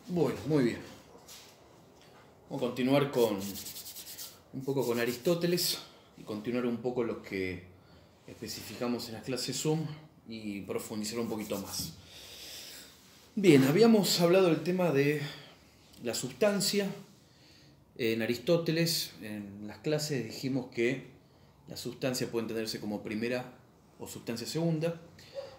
Bueno, muy bien. Vamos a continuar un poco con Aristóteles y continuar un poco lo que especificamos en las clases Zoom y profundizar un poquito más. Bien, habíamos hablado del tema de la sustancia. En Aristóteles, en las clases dijimos que la sustancia puede entenderse como primera o sustancia segunda,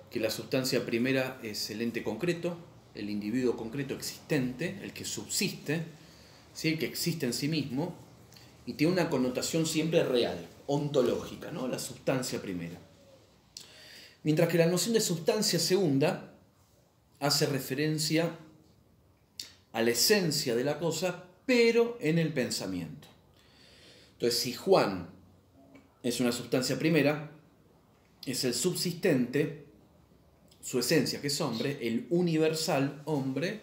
que la sustancia primera es el ente concreto, el individuo concreto existente, el que subsiste, ¿sí? El que existe en sí mismo, y tiene una connotación siempre real, ontológica, ¿no? La sustancia primera. Mientras que la noción de sustancia segunda hace referencia a la esencia de la cosa, pero en el pensamiento. Entonces, si Juan es una sustancia primera, es el subsistente, su esencia, que es hombre, el universal hombre,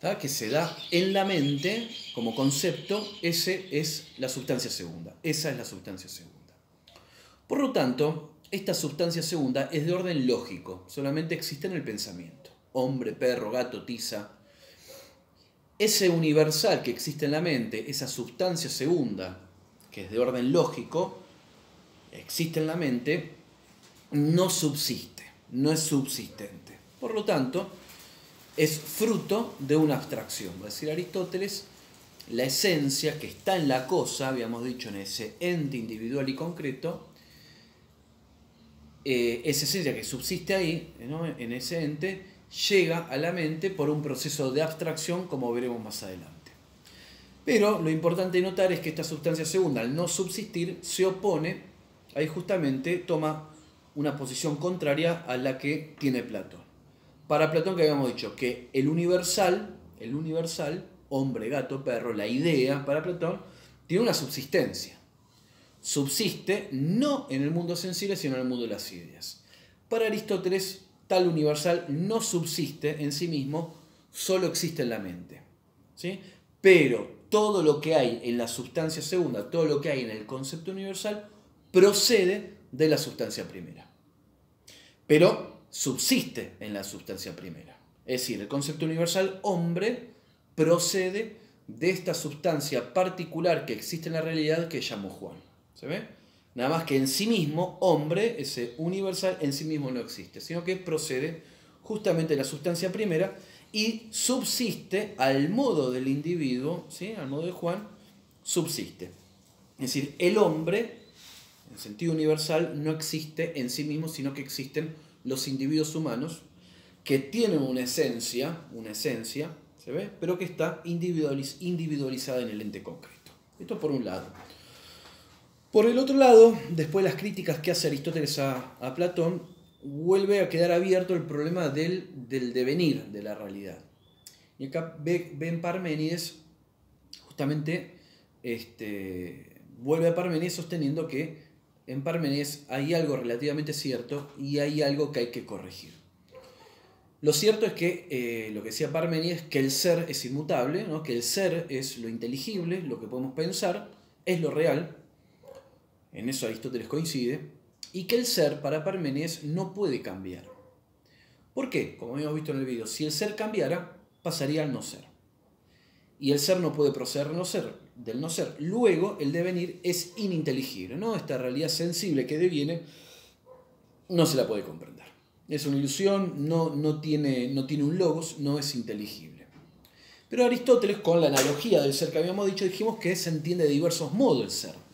¿tá? Que se da en la mente como concepto, ese es la sustancia segunda. Esa es la sustancia segunda. Por lo tanto, esta sustancia segunda es de orden lógico, solamente existe en el pensamiento. Hombre, perro, gato, tiza. Ese universal que existe en la mente, esa sustancia segunda, que es de orden lógico, existe en la mente, no subsiste, no es subsistente. Por lo tanto, es fruto de una abstracción. Va a decir Aristóteles, la esencia que está en la cosa, habíamos dicho en ese ente individual y concreto, esa esencia que subsiste ahí, ¿no? En ese ente, llega a la mente por un proceso de abstracción, como veremos más adelante. Pero lo importante de notar es que esta sustancia segunda, al no subsistir, se opone, ahí justamente toma una posición contraria a la que tiene Platón. Para Platón, que habíamos dicho que el universal, hombre, gato, perro, la idea para Platón, tiene una subsistencia. Subsiste no en el mundo sensible, sino en el mundo de las ideas. Para Aristóteles, tal universal no subsiste en sí mismo, solo existe en la mente. ¿Sí? Pero todo lo que hay en la sustancia segunda, todo lo que hay en el concepto universal, procede de la sustancia primera. Pero subsiste en la sustancia primera. Es decir, el concepto universal hombre procede de esta sustancia particular que existe en la realidad que llamó Juan. ¿Se ve? Nada más que en sí mismo, hombre, ese universal, en sí mismo no existe, sino que procede justamente de la sustancia primera y subsiste al modo del individuo, ¿sí? Al modo de Juan, subsiste. Es decir, el hombre, en sentido universal, no existe en sí mismo, sino que existen los individuos humanos que tienen una esencia, ¿se ve? Pero que está individualizada en el ente concreto. Esto por un lado. Por el otro lado, después de las críticas que hace Aristóteles a Platón, vuelve a quedar abierto el problema del devenir de la realidad. Y acá ven Parménides, justamente, vuelve a Parménides sosteniendo que en Parménides hay algo relativamente cierto y hay algo que hay que corregir. Lo cierto es que, lo que decía Parménides, que el ser es inmutable, ¿no? Que el ser es lo inteligible, lo que podemos pensar, es lo real. En eso Aristóteles coincide, y que el ser para Parménides no puede cambiar. ¿Por qué? Como habíamos visto en el video, si el ser cambiara, pasaría al no ser. Y el ser no puede proceder del no ser. Luego, el devenir es ininteligible, ¿no? Esta realidad sensible que deviene no se la puede comprender. Es una ilusión, no tiene un logos, no es inteligible. Pero Aristóteles, con la analogía del ser que habíamos dicho, dijimos que se entiende de diversos modos el ser.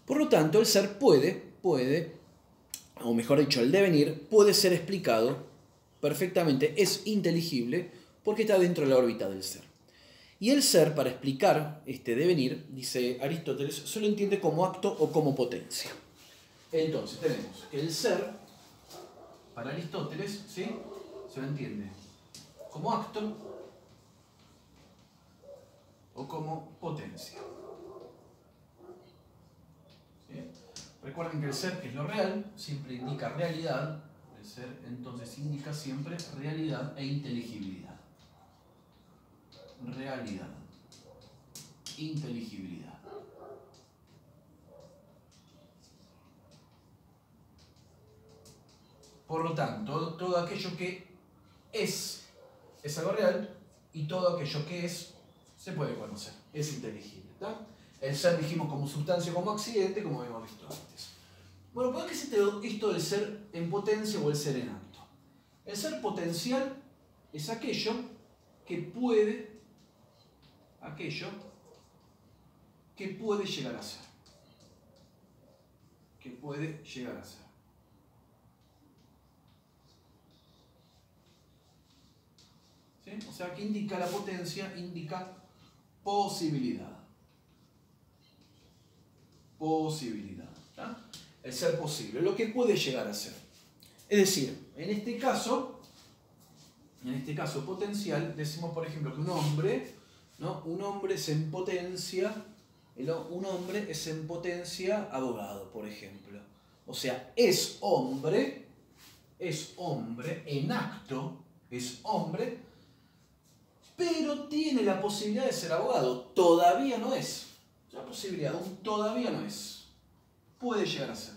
Por lo tanto, el ser puede, o mejor dicho, el devenir puede ser explicado perfectamente, es inteligible porque está dentro de la órbita del ser. Y el ser, para explicar este devenir, dice Aristóteles, solo entiende como acto o como potencia. Entonces tenemos que el ser, para Aristóteles, ¿sí? Se lo entiende como acto o como potencia. Recuerden que el ser, que es lo real, siempre indica realidad. El ser entonces indica siempre realidad e inteligibilidad. Realidad, inteligibilidad. Por lo tanto, todo aquello que es algo real, y todo aquello que es se puede conocer, es inteligible. ¿Tá? El ser dijimos como sustancia, como accidente, como hemos visto antes. Bueno, ¿por qué es esto del ser en potencia o el ser en acto? El ser potencial es aquello que puede llegar a ser. Que puede llegar a ser. ¿Sí? O sea, que indica la potencia, indica posibilidad. Posibilidad. ¿Tá? El ser posible, lo que puede llegar a ser. Es decir, en este caso potencial, decimos por ejemplo que un hombre, ¿no? Un hombre es en potencia, un hombre es en potencia abogado, por ejemplo. O sea, es hombre en acto, es hombre, pero tiene la posibilidad de ser abogado. Todavía no es. La posibilidad, un todavía no es. Puede llegar a ser.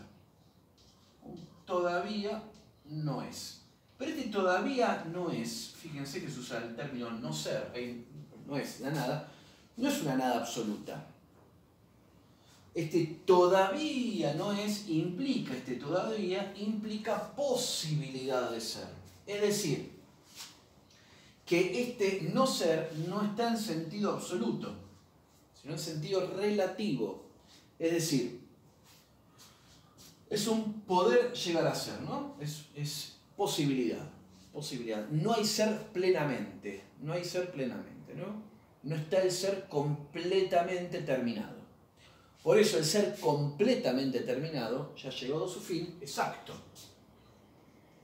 Un todavía no es. Pero este todavía no es, fíjense que se usa el término no ser, no es la nada, no es una nada absoluta. Este todavía no es implica posibilidad de ser. Es decir, que este no ser no está en sentido absoluto, sino en sentido relativo. Es decir, es un poder llegar a ser, ¿no? Es posibilidad. No hay ser plenamente, ¿no? No está el ser completamente terminado. Por eso el ser completamente terminado, ya llegado a su fin, es acto.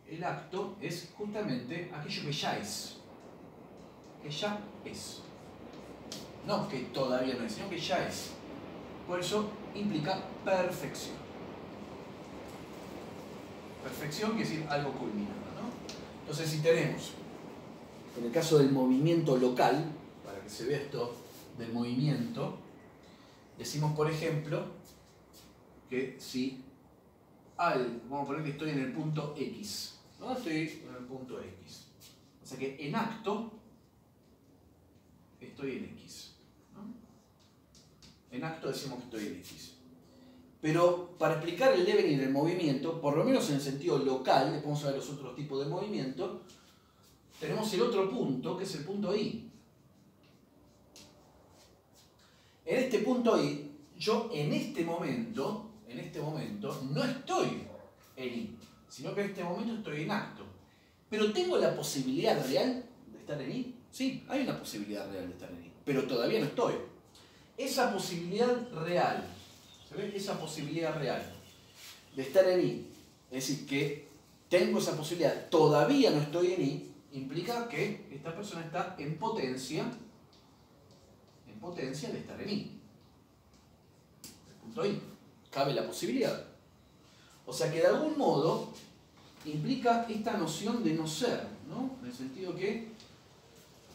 El acto es justamente aquello que ya es. Que ya es. No que todavía no es, sino que ya es. Por eso implica perfección. Perfección quiere decir algo culminado, ¿no? Entonces si tenemos, en el caso del movimiento local, para que se vea esto del movimiento, decimos por ejemplo que si vamos a poner que estoy en el punto X, ¿no? Estoy en el punto X. O sea que en acto estoy en X, ¿no? En acto decimos que estoy en X. Pero para explicar el devenir del movimiento, por lo menos en el sentido local, después vamos a ver los otros tipos de movimiento, tenemos el otro punto, que es el punto I. En este punto I, yo en este momento, no estoy en I, sino que en este momento estoy en acto. Pero ¿tengo la posibilidad real de estar en I? Sí, hay una posibilidad real de estar en I, pero todavía no estoy. Esa posibilidad real, ¿se ve? Esa posibilidad real de estar en I, es decir, que tengo esa posibilidad, todavía no estoy en I, implica que esta persona está en potencia de estar en I. El punto I. Cabe la posibilidad. O sea que de algún modo implica esta noción de no ser, ¿no? En el sentido que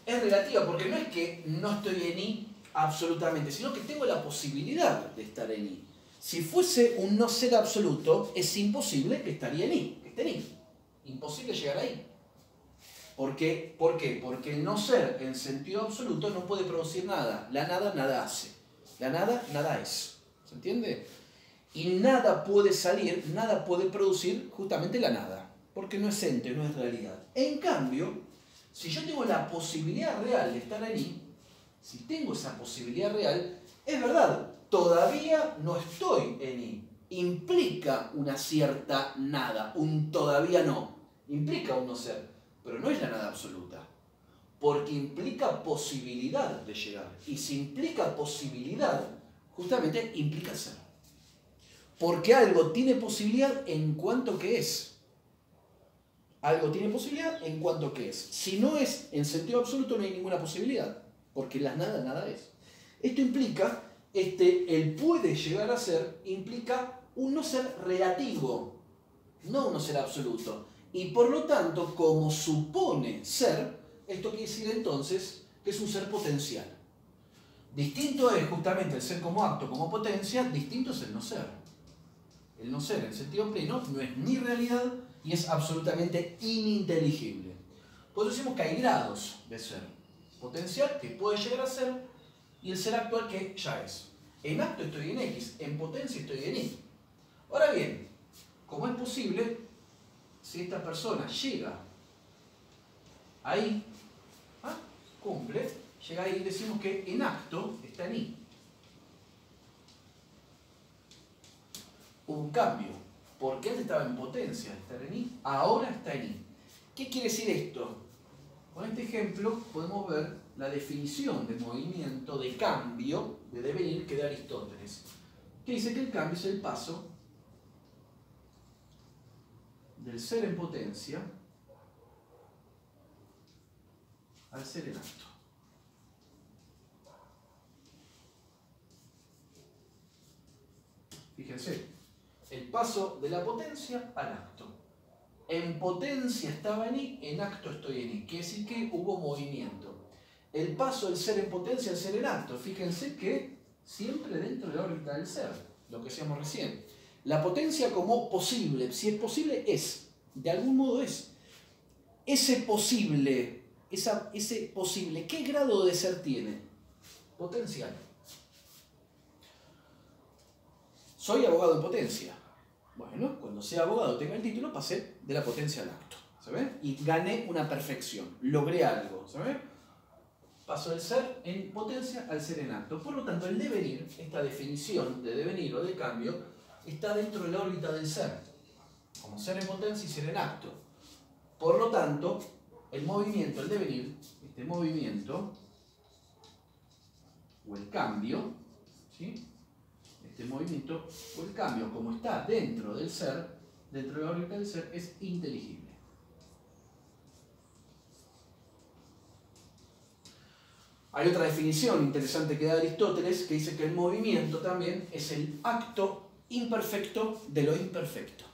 es relativa, porque no es que no estoy en I absolutamente, sino que tengo la posibilidad de estar en I. Si fuese un no ser absoluto, es imposible que estaría en I, que esté en I. Imposible llegar ahí. ¿Por qué? Porque el no ser en sentido absoluto no puede producir nada. La nada, nada hace. La nada, nada es. ¿Se entiende? Y nada puede salir, nada puede producir justamente la nada. Porque no es ente, no es realidad. En cambio, si yo tengo la posibilidad real de estar en I, si tengo esa posibilidad real, es verdad, todavía no estoy en I. Implica una cierta nada, un todavía no. Implica un no ser, pero no es la nada absoluta. Porque implica posibilidad de llegar. Y si implica posibilidad, justamente implica ser. Porque algo tiene posibilidad en cuanto que es. Algo tiene posibilidad en cuanto que es. Si no es en sentido absoluto, no hay ninguna posibilidad. Porque la nada, nada es. Esto implica, el puede llegar a ser, implica un no ser relativo, no un no ser absoluto. Y por lo tanto, como supone ser, esto quiere decir entonces que es un ser potencial. Distinto es justamente el ser como acto, como potencia, distinto es el no ser. El no ser en sentido pleno no es ni realidad y es absolutamente ininteligible. Por eso decimos que hay grados de ser. potencial que puede llegar a ser y el ser actual que ya es. En acto estoy en X, en potencia estoy en Y. Ahora bien, ¿cómo es posible si esta persona llega ahí, cumple, llega ahí y decimos que en acto está en Y? Hubo un cambio, porque antes estaba en potencia de estar en Y, ahora está en Y. ¿Qué quiere decir esto? Con este ejemplo podemos ver la definición de movimiento, de cambio, de devenir que da Aristóteles, que dice que el cambio es el paso del ser en potencia al ser en acto. Fíjense, el paso de la potencia al acto. En potencia estaba en Y, en acto estoy en Y. Quiere decir que hubo movimiento. El paso del ser en potencia al ser en acto. Fíjense que siempre dentro de la órbita del ser, lo que decíamos recién. La potencia como posible, si es posible, es. De algún modo es. Ese posible, ¿qué grado de ser tiene? Potencial. Soy abogado en potencia. Bueno, cuando sea abogado, tenga el título, pasé de la potencia al acto. ¿Sabe? Y gané una perfección. Logré algo. ¿Sabe? Paso del ser en potencia al ser en acto. Por lo tanto, el devenir, esta definición de devenir o de cambio, está dentro de la órbita del ser. Como ser en potencia y ser en acto. Por lo tanto, el movimiento, el devenir, este movimiento, o el cambio, ¿sí? Este movimiento o el cambio, como está dentro del ser, dentro de la órbita del ser, es inteligible. Hay otra definición interesante que da Aristóteles que dice que el movimiento también es el acto imperfecto de lo imperfecto.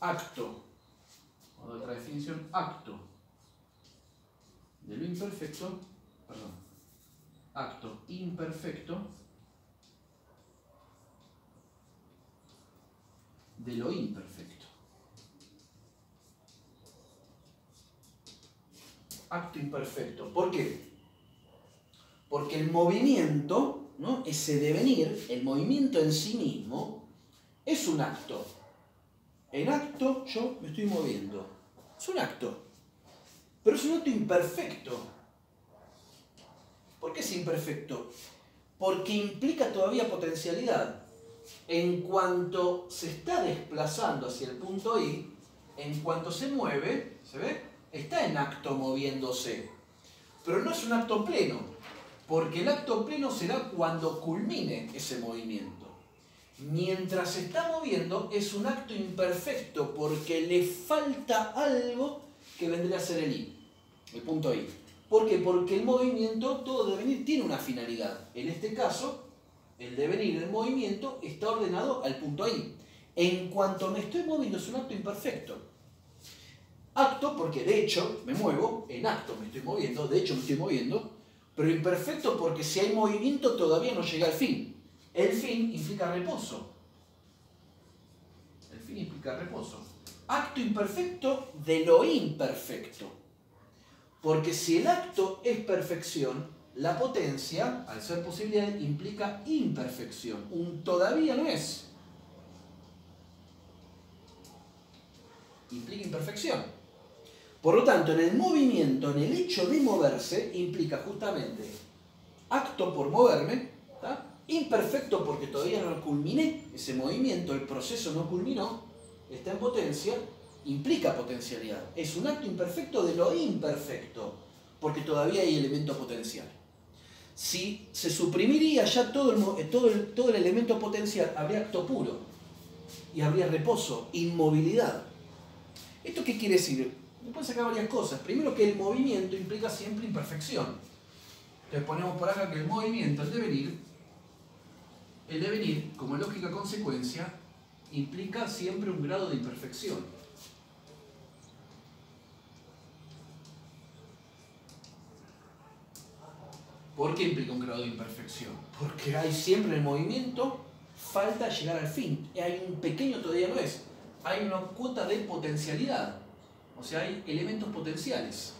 Acto, otra definición, acto de lo imperfecto, perdón, acto imperfecto de lo imperfecto. Acto imperfecto. ¿Por qué? Porque el movimiento, ¿no? Ese devenir, el movimiento en sí mismo, es un acto. En acto yo me estoy moviendo. Es un acto. Pero es un acto imperfecto. ¿Por qué es imperfecto? Porque implica todavía potencialidad. En cuanto se está desplazando hacia el punto I, en cuanto se mueve, ¿se ve? Está en acto moviéndose. Pero no es un acto pleno, porque el acto pleno será cuando culmine ese movimiento. Mientras se está moviendo es un acto imperfecto porque le falta algo que vendría a ser el I, el punto I. ¿Por qué? Porque el movimiento, todo devenir, tiene una finalidad. En este caso, el devenir del movimiento está ordenado al punto I. En cuanto me estoy moviendo es un acto imperfecto. Acto porque de hecho me muevo, en acto me estoy moviendo, de hecho me estoy moviendo, pero imperfecto porque si hay movimiento todavía no llega al fin. El fin implica reposo. El fin implica reposo. Acto imperfecto de lo imperfecto. Porque si el acto es perfección, la potencia, al ser posibilidad, implica imperfección. Un todavía no es. Implica imperfección. Por lo tanto, en el movimiento, en el hecho de moverse, implica justamente acto por moverme, ¿tá? Imperfecto porque todavía no culminé ese movimiento, el proceso no culminó, está en potencia, implica potencialidad. Es un acto imperfecto de lo imperfecto, porque todavía hay elemento potencial. Si se suprimiría ya todo el elemento potencial, habría acto puro y habría reposo, inmovilidad. ¿Esto qué quiere decir? Me pueden sacar varias cosas. Primero, que el movimiento implica siempre imperfección. Entonces ponemos por acá que el movimiento, el devenir, como lógica consecuencia, implica siempre un grado de imperfección. ¿Por qué implica un grado de imperfección? Porque hay siempre en el movimiento, falta llegar al fin. Hay un pequeño, todavía no es. Hay una cuota de potencialidad. O sea, hay elementos potenciales.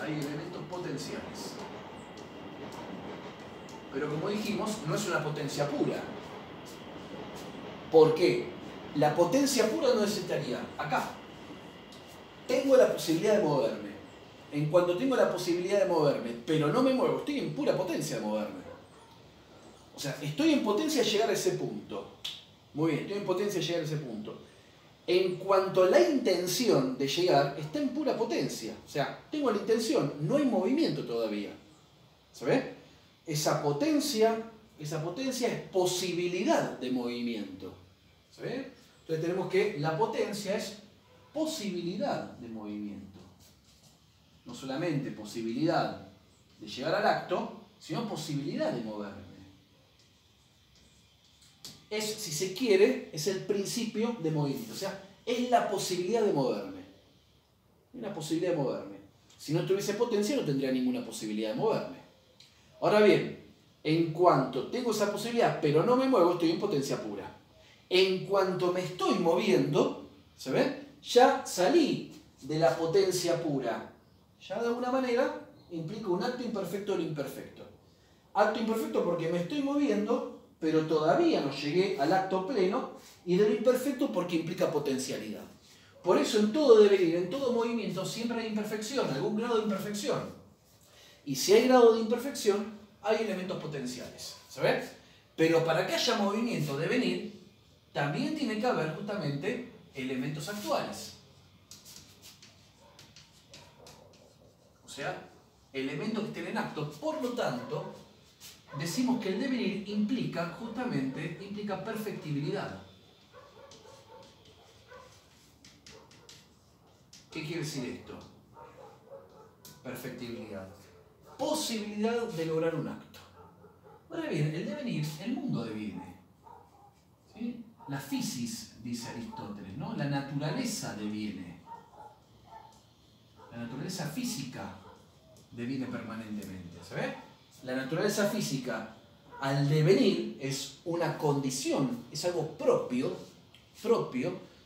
hay elementos potenciales. Pero como dijimos, no es una potencia pura. ¿Por qué? La potencia pura no estaría acá. Tengo la posibilidad de moverme. En cuanto tengo la posibilidad de moverme, pero no me muevo, estoy en pura potencia de moverme. O sea, estoy en potencia de llegar a ese punto. Muy bien, estoy en potencia de llegar a ese punto. En cuanto a la intención de llegar, está en pura potencia. O sea, tengo la intención, no hay movimiento todavía. ¿Sabes? Esa potencia es posibilidad de movimiento. ¿Sabes? Entonces tenemos que la potencia es posibilidad de movimiento. No solamente posibilidad de llegar al acto, sino posibilidad de moverme. Es, si se quiere, es el principio de movimiento. O sea, es la posibilidad de moverme. Una posibilidad de moverme. Si no tuviese potencia, no tendría ninguna posibilidad de moverme. Ahora bien, en cuanto tengo esa posibilidad, pero no me muevo, estoy en potencia pura. En cuanto me estoy moviendo, ¿se ve? Ya salí de la potencia pura. Ya de alguna manera implica un acto imperfecto del imperfecto. Acto imperfecto porque me estoy moviendo, pero todavía no llegué al acto pleno, y de lo imperfecto porque implica potencialidad. Por eso en todo devenir, en todo movimiento, siempre hay imperfección, algún grado de imperfección. Y si hay grado de imperfección, hay elementos potenciales. ¿Sabes? Pero para que haya movimiento, devenir, también tiene que haber justamente elementos actuales. O sea, elementos que estén en acto. Por lo tanto, decimos que el devenir implica perfectibilidad. ¿Qué quiere decir esto? Perfectibilidad. Posibilidad de lograr un acto. Ahora bien, el devenir, el mundo deviene. ¿Sí? La physis, dice Aristóteles, ¿no? La naturaleza deviene. La naturaleza física deviene permanentemente. ¿Sabes? La naturaleza física, al devenir, es una condición, es algo propio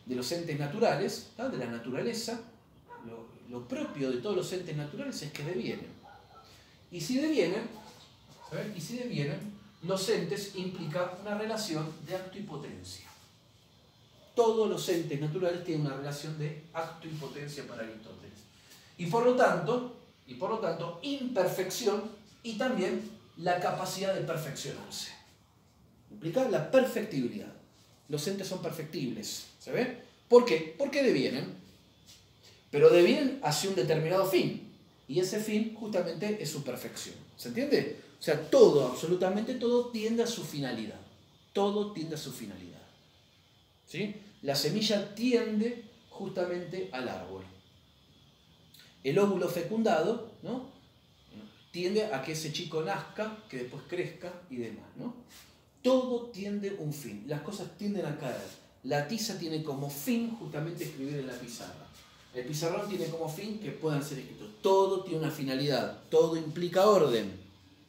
de los entes naturales, ¿no? De la naturaleza. Lo propio de todos los entes naturales es que devienen. Y si devienen, ¿sabes? Y si devienen, los entes implica una relación de acto y potencia. Todos los entes naturales tienen una relación de acto y potencia para Aristóteles. Y por lo tanto, imperfección y también la capacidad de perfeccionarse. Implica la perfectibilidad. Los entes son perfectibles. ¿Se ve? ¿Por qué? Porque devienen. Pero devienen hacia un determinado fin. Y ese fin justamente es su perfección. ¿Se entiende? O sea, todo, absolutamente todo, tiende a su finalidad. Todo tiende a su finalidad. ¿Sí? La semilla tiende justamente al árbol. El óvulo fecundado, ¿no? Tiende a que ese chico nazca, que después crezca y demás, ¿no? Todo tiende a un fin. Las cosas tienden a caer. La tiza tiene como fin justamente escribir en la pizarra. El pizarrón tiene como fin que puedan ser escritos. Todo tiene una finalidad. Todo implica orden.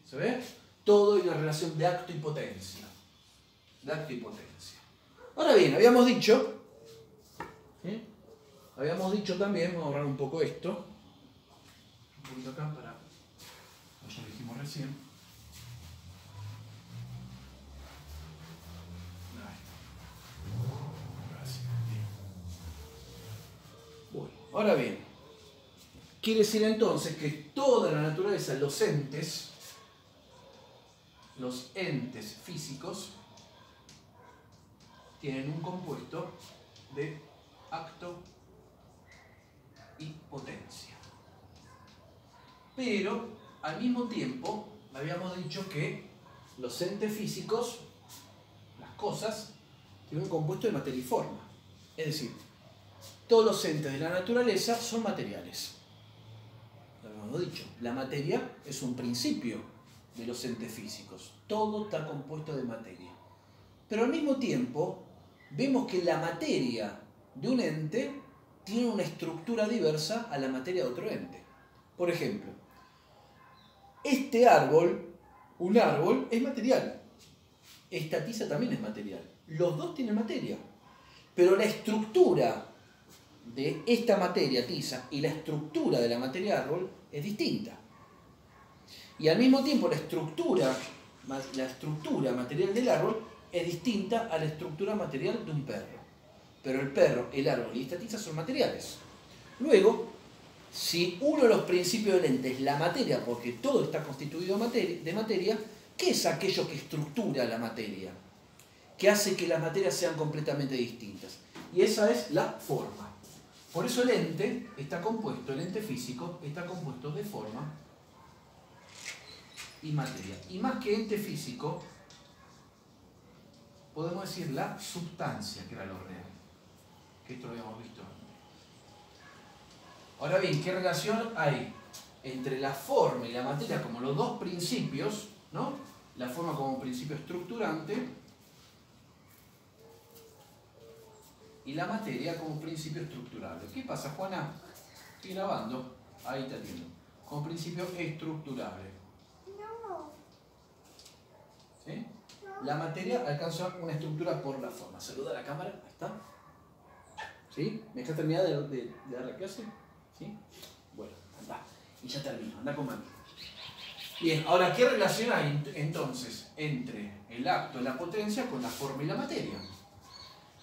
¿Se ve? Todo hay una relación de acto y potencia. De acto y potencia. Ahora bien, habíamos dicho también, vamos a ahorrar un poco esto. Un poquito acá para... Ya lo dijimos recién. Bueno, ahora bien, quiere decir entonces que toda la naturaleza, los entes físicos, tienen un compuesto de acto y potencia. Pero, al mismo tiempo, habíamos dicho que los entes físicos, las cosas, tienen un compuesto de materia y forma. Es decir, todos los entes de la naturaleza son materiales. Lo habíamos dicho. La materia es un principio de los entes físicos. Todo está compuesto de materia. Pero al mismo tiempo, vemos que la materia de un ente tiene una estructura diversa a la materia de otro ente. Por ejemplo, este árbol, un árbol, es material. Esta tiza también es material. Los dos tienen materia. Pero la estructura de esta materia tiza y la estructura de la materia árbol es distinta. Y al mismo tiempo la estructura material del árbol es distinta a la estructura material de un perro. Pero el perro, el árbol y esta tiza son materiales. Luego, si uno de los principios del ente es la materia, porque todo está constituido de materia, ¿qué es aquello que estructura la materia? Que hace que las materias sean completamente distintas. Y esa es la forma. Por eso el ente físico está compuesto de forma y materia. Y más que ente físico, podemos decir la sustancia, que era lo real. Que esto lo habíamos visto. Ahora bien, ¿qué relación hay entre la forma y la materia como los dos principios, ¿no? La forma como un principio estructurante y la materia como un principio estructurable? ¿Qué pasa, Juana? Estoy grabando. Ahí te atiendo. Como principio estructurable. No. ¿Sí? La materia alcanza una estructura por la forma. Saluda a la cámara. Ahí está. ¿Sí? ¿Me dejas terminar de dar la clase? ¿Sí? Bueno, anda. Y ya termino. Anda con mami. Bien, ahora, ¿qué relación hay entonces entre el acto y la potencia con la forma y la materia?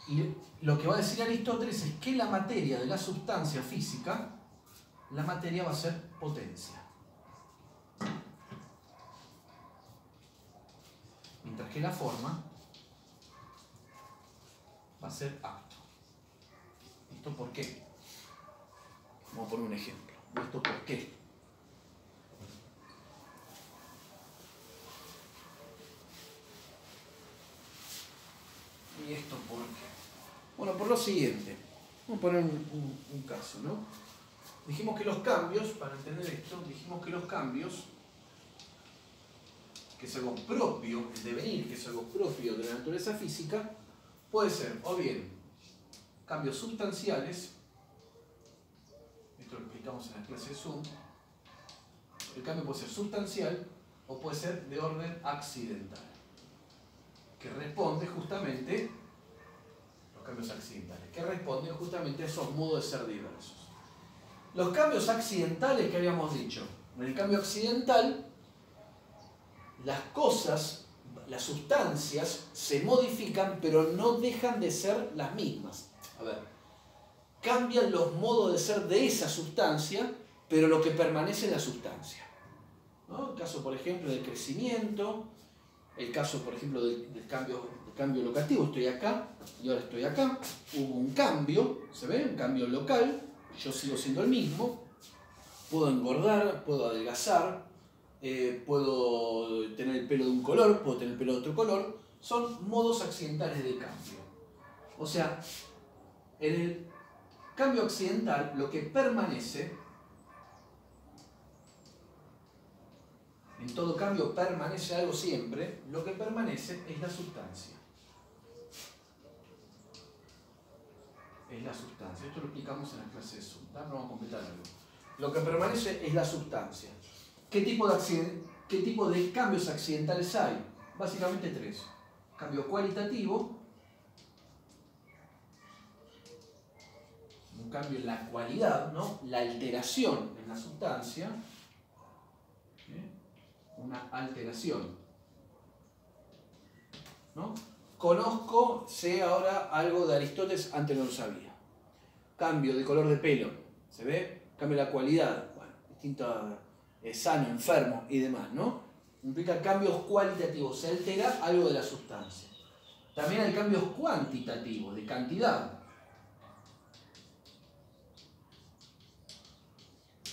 Y lo que va a decir Aristóteles es que la materia de la sustancia física, la materia va a ser potencia. Mientras que la forma va a ser acto. ¿Esto por qué? Vamos a poner un ejemplo. ¿Esto por qué? ¿Y esto por qué? Bueno, por lo siguiente. Vamos a poner un caso, ¿no? Dijimos que los cambios, para entender esto, que es algo propio, el devenir, que es algo propio de la naturaleza física, puede ser o bien cambios sustanciales, esto lo explicamos en la clase de Zoom, el cambio puede ser sustancial o puede ser de orden accidental, que responde justamente, los cambios accidentales, que responden justamente a esos modos de ser diversos. Los cambios accidentales que habíamos dicho, en el cambio accidental, las cosas, las sustancias se modifican, pero no dejan de ser las mismas. A ver, cambian los modos de ser de esa sustancia, pero lo que permanece es la sustancia. ¿No? El caso, por ejemplo, del crecimiento, el caso, por ejemplo, del cambio locativo. Estoy acá y ahora estoy acá. Hubo un cambio, ¿se ve? Un cambio local. Yo sigo siendo el mismo. Puedo engordar, puedo adelgazar, puedo tener el pelo de un color, puedo tener el pelo de otro color. Son modos accidentales de cambio. O sea, en el cambio accidental lo que permanece, en todo cambio permanece algo siempre, lo que permanece es la sustancia. Es la sustancia. Esto lo explicamos en la clase de Zoom. No vamos a completar algo. Lo que permanece es la sustancia. ¿Qué tipo de cambios accidentales hay? Básicamente tres. Cambio cualitativo, un cambio en la cualidad, ¿no? La alteración en la sustancia, una alteración, ¿no? Sé ahora algo de Aristóteles, antes no lo sabía. Cambio de color de pelo, ¿se ve? Cambio de la cualidad, bueno, distinto, sano, enfermo y demás, ¿no? Implica cambios cualitativos, se altera algo de la sustancia. También hay cambios cuantitativos, de cantidad,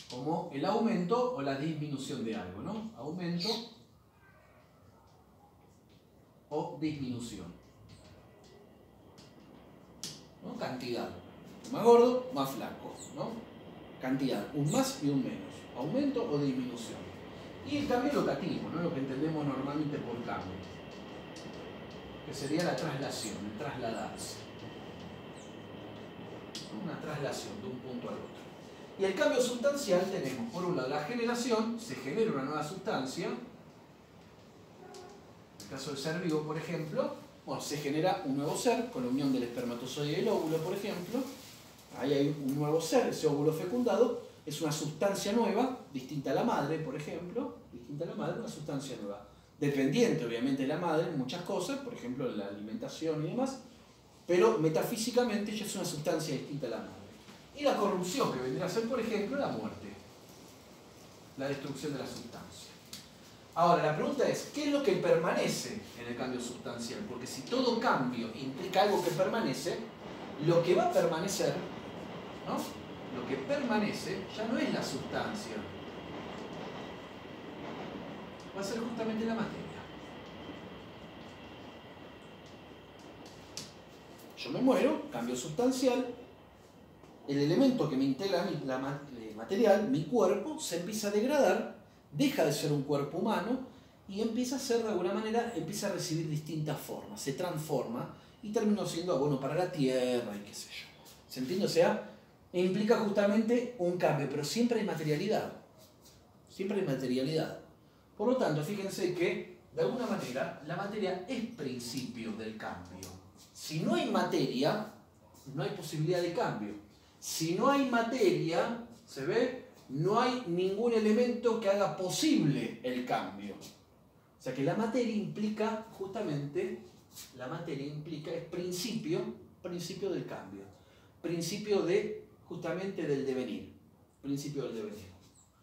como el aumento o la disminución de algo, ¿no? Aumento o disminución, ¿no? Cantidad, más gordo, más flaco, ¿no? Cantidad, un más y un menos, aumento o disminución. Y el cambio locativo, ¿no? Lo que entendemos normalmente por cambio, que sería la traslación, el trasladarse, una traslación de un punto al otro. Y el cambio sustancial tenemos, por un lado, la generación, se genera una nueva sustancia. En el caso del ser vivo, por ejemplo, bueno, se genera un nuevo ser con la unión del espermatozoide y el óvulo, por ejemplo, ahí hay un nuevo ser, ese óvulo fecundado, es una sustancia nueva, distinta a la madre, por ejemplo, distinta a la madre, una sustancia nueva. Dependiente, obviamente, de la madre en muchas cosas, por ejemplo, en la alimentación y demás, pero metafísicamente ya es una sustancia distinta a la madre. Y la corrupción, que vendría a ser, por ejemplo, la muerte, la destrucción de la sustancia. Ahora, la pregunta es, ¿qué es lo que permanece en el cambio sustancial? Porque si todo cambio implica algo que permanece, lo que va a permanecer, ¿no? Lo que permanece ya no es la sustancia, va a ser justamente la materia. Yo me muero, cambio sustancial, el elemento que me integra material, mi cuerpo, se empieza a degradar, deja de ser un cuerpo humano y empieza a ser, de alguna manera, empieza a recibir distintas formas, se transforma y termina siendo abono para la tierra y qué sé yo. ¿Se entiende? O sea, implica justamente un cambio, pero siempre hay materialidad. Siempre hay materialidad. Por lo tanto, fíjense que, de alguna manera, la materia es principio del cambio. Si no hay materia, no hay posibilidad de cambio. Si no hay materia, ¿se ve? No hay ningún elemento que haga posible el cambio. O sea que la materia implica, justamente, es principio del cambio. Principio de, justamente, del devenir. Principio del devenir.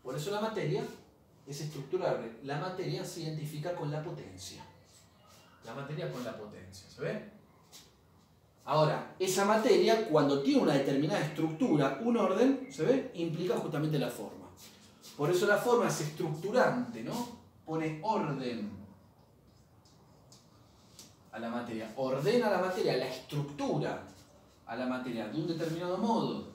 Por eso la materia es estructurable. La materia se identifica con la potencia. La materia con la potencia, ¿se ve? Ahora, esa materia, cuando tiene una determinada estructura, un orden, ¿se ve? Implica justamente la forma. Por eso la forma es estructurante, ¿no? Pone orden a la materia. Ordena a la materia, la estructura a la materia de un determinado modo.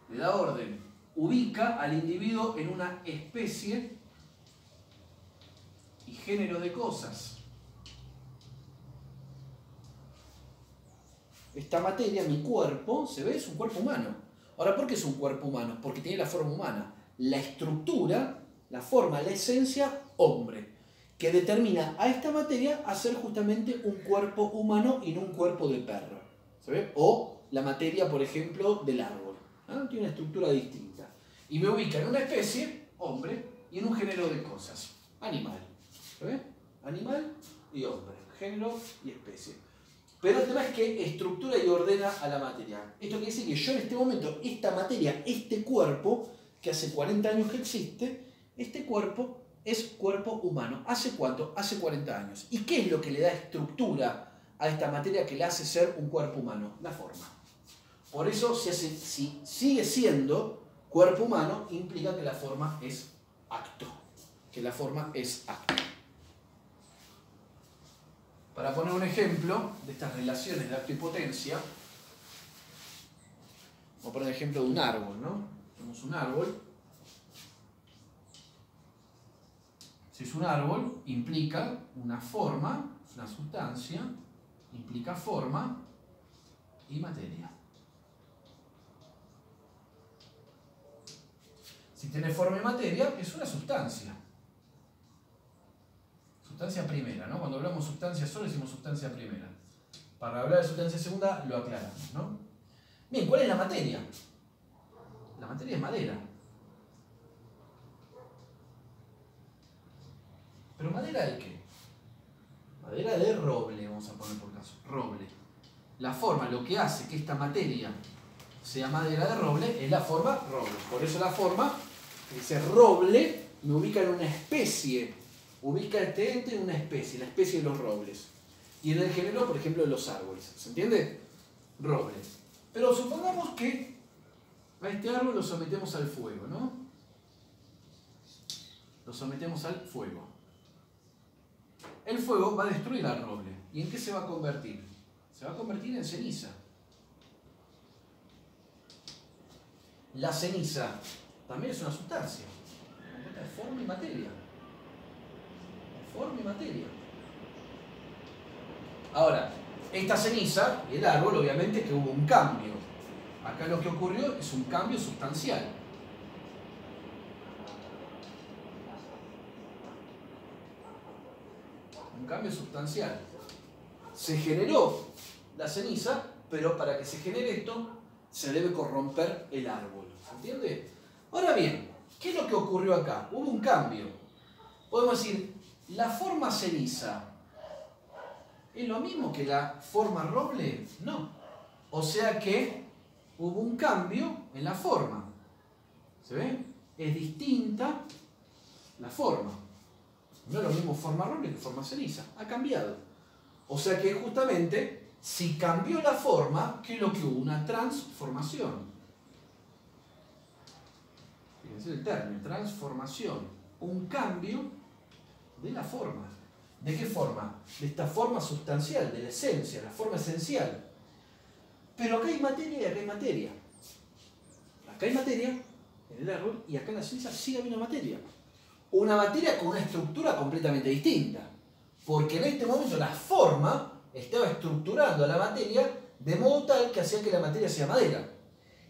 Le da orden. Ubica al individuo en una especie y género de cosas. Esta materia, mi cuerpo, ¿se ve? Es un cuerpo humano. Ahora, ¿por qué es un cuerpo humano? Porque tiene la forma humana. La estructura, la forma, la esencia, hombre, que determina a esta materia a ser justamente un cuerpo humano y no un cuerpo de perro. ¿Se ve? O la materia, por ejemplo, del árbol. ¿No? Tiene una estructura distinta. Y me ubica en una especie, hombre, y en un género de cosas, animal. ¿Se ve? Animal y hombre, género y especie. Pero el tema es que estructura y ordena a la materia. Esto quiere decir que yo en este momento, esta materia, este cuerpo, que hace 40 años que existe, este cuerpo es cuerpo humano. ¿Hace cuánto? Hace 40 años. ¿Y qué es lo que le da estructura a esta materia que le hace ser un cuerpo humano? La forma. Por eso, si sigue siendo cuerpo humano, implica que la forma es acto. Que la forma es acto. Para poner un ejemplo de estas relaciones de acto y potencia, vamos a poner el ejemplo de un árbol, ¿no? Tenemos un árbol. Si es un árbol, implica una forma, una sustancia, implica forma y materia. Si tiene forma y materia, es una sustancia. Sustancia primera, ¿no? Cuando hablamos de sustancia solo decimos sustancia primera. Para hablar de sustancia segunda lo aclaramos, ¿no? Bien, ¿cuál es la materia? La materia es madera. ¿Pero madera de qué? Madera de roble, vamos a poner por caso. Roble. La forma, lo que hace que esta materia sea madera de roble, es la forma roble. Por eso la forma, ese roble, me ubica en una especie. Ubica este ente en una especie, la especie de los robles. Y en el género, por ejemplo, de los árboles. ¿Se entiende? Roble. Pero supongamos que a este árbol lo sometemos al fuego, ¿no? Lo sometemos al fuego. El fuego va a destruir al roble. ¿Y en qué se va a convertir? Se va a convertir en ceniza. La ceniza también es una sustancia. Es forma y materia. Forma y materia. Ahora, esta ceniza, el árbol, obviamente que hubo un cambio. Acá lo que ocurrió es un cambio sustancial. Un cambio sustancial. Se generó la ceniza, pero para que se genere esto, se debe corromper el árbol. ¿Se entiende? Ahora bien, ¿qué es lo que ocurrió acá? Hubo un cambio. Podemos decir, ¿la forma ceniza es lo mismo que la forma roble? No. O sea que hubo un cambio en la forma. ¿Se ve? Es distinta la forma. No es lo mismo forma roble que forma ceniza. Ha cambiado. O sea que justamente, si cambió la forma, ¿qué es lo que hubo? Una transformación. Fíjense el término, transformación. Un cambio de la forma. ¿De qué forma? De esta forma sustancial, de la esencia, la forma esencial. Pero acá hay materia y acá hay materia. Acá hay materia en el árbol y acá en la ceniza sigue habiendo materia. Una materia con una estructura completamente distinta. Porque en este momento la forma estaba estructurando a la materia de modo tal que hacía que la materia sea madera.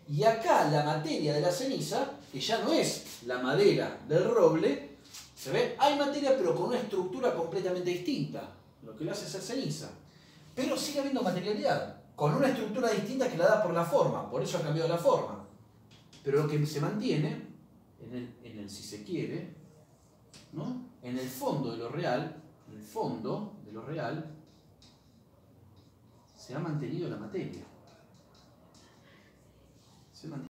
Y acá la materia de la ceniza, que ya no es la madera del roble, ¿se ve? Hay materia pero con una estructura completamente distinta, lo que lo hace ser ceniza. Pero sigue habiendo materialidad, con una estructura distinta que la da por la forma, por eso ha cambiado la forma. Pero lo que se mantiene, en el si se quiere, ¿no? En el fondo de lo real, en el fondo de lo real, se ha mantenido la materia. Se mantiene.